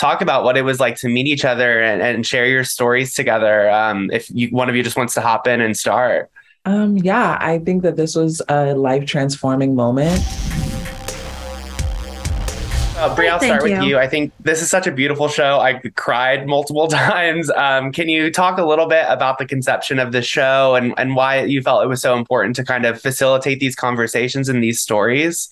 talk about what it was like to meet each other and share your stories together. If one of you just wants to hop in and start. Yeah, I think that this was a life transforming moment. Brie, I'll start Thank with you. you. I think this is such a beautiful show. I cried multiple times. Can you talk a little bit about the conception of the show and why you felt it was so important to kind of facilitate these conversations and these stories?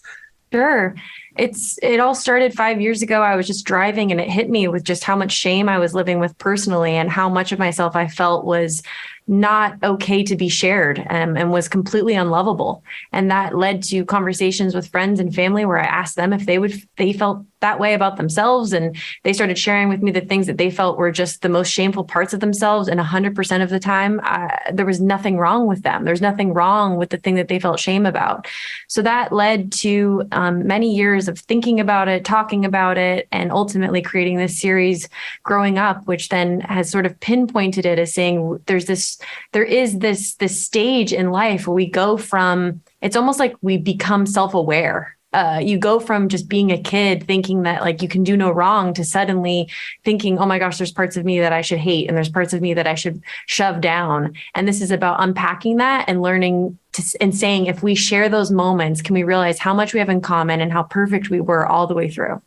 Sure. It all started 5 years ago. I was just driving and it hit me with just how much shame I was living with personally and how much of myself I felt was not okay to be shared, and was completely unlovable. And that led to conversations with friends and family where I asked them if they felt that way about themselves. And they started sharing with me the things that they felt were just the most shameful parts of themselves. And 100% of the time, there was nothing wrong with them. There's nothing wrong with the thing that they felt shame about. So that led to many years of thinking about it, talking about it, and ultimately creating this series growing up, which then has sort of pinpointed it as saying there is this stage in life where we go from, it's almost like we become self-aware. You go from just being a kid thinking that like you can do no wrong to suddenly thinking, oh my gosh, there's parts of me that I should hate and there's parts of me that I should shove down. And this is about unpacking that and learning and saying, if we share those moments, can we realize how much we have in common and how perfect we were all the way through?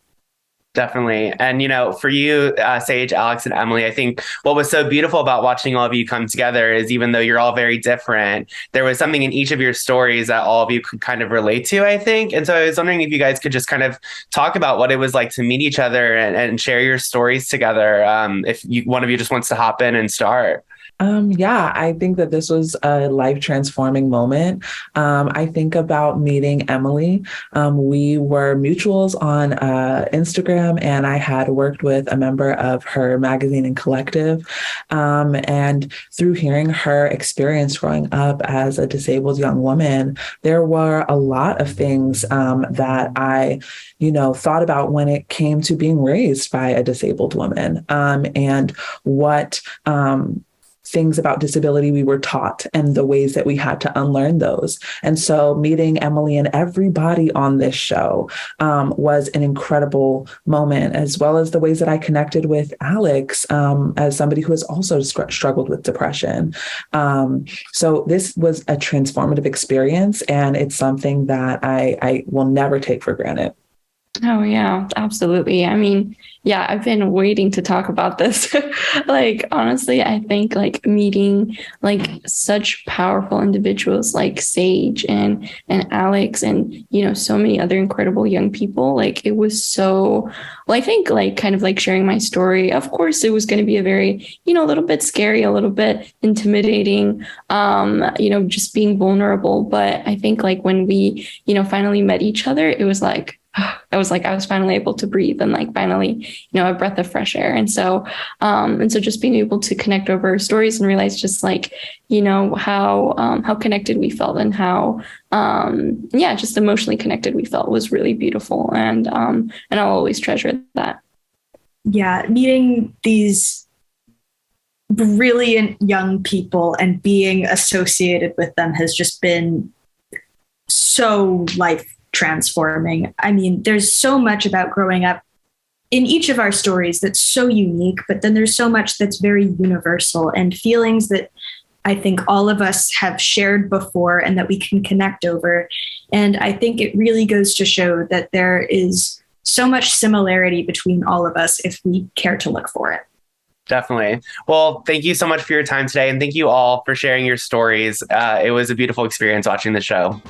Definitely. And, for you, Sage, Alex, and Emily, I think what was so beautiful about watching all of you come together is even though you're all very different, there was something in each of your stories that all of you could kind of relate to, I think. And so I was wondering if you guys could just kind of talk about what it was like to meet each other and share your stories together. One of you just wants to hop in and start. Yeah, I think that this was a life transforming moment. I think about meeting Emily. We were mutuals on Instagram, and I had worked with a member of her magazine and collective. And through hearing her experience growing up as a disabled young woman, there were a lot of things that I, thought about when it came to being raised by a disabled woman, and what things about disability we were taught and the ways that we had to unlearn those. And so meeting Emily and everybody on this show was an incredible moment, as well as the ways that I connected with Alex as somebody who has also struggled with depression. So this was a transformative experience, and it's something that I will never take for granted. Oh, yeah, absolutely. I mean, yeah, I've been waiting to talk about this. Like, honestly, I think like meeting like such powerful individuals like Sage and Alex and, so many other incredible young people, like it was so, well, I think like kind of like sharing my story. Of course, it was going to be a very, a little bit scary, a little bit intimidating, just being vulnerable. But I think like when we, finally met each other, it was like, I was finally able to breathe and like finally, a breath of fresh air. And so just being able to connect over stories and realize just like, how connected we felt and how, just emotionally connected we felt was really beautiful. And I'll always treasure that. Yeah. Meeting these brilliant young people and being associated with them has just been so life transforming. I mean, there's so much about growing up in each of our stories that's so unique, but then there's so much that's very universal and feelings that I think all of us have shared before and that we can connect over. And I think it really goes to show that there is so much similarity between all of us if we care to look for it. Definitely. Well, thank you so much for your time today. And thank you all for sharing your stories. It was a beautiful experience watching the show.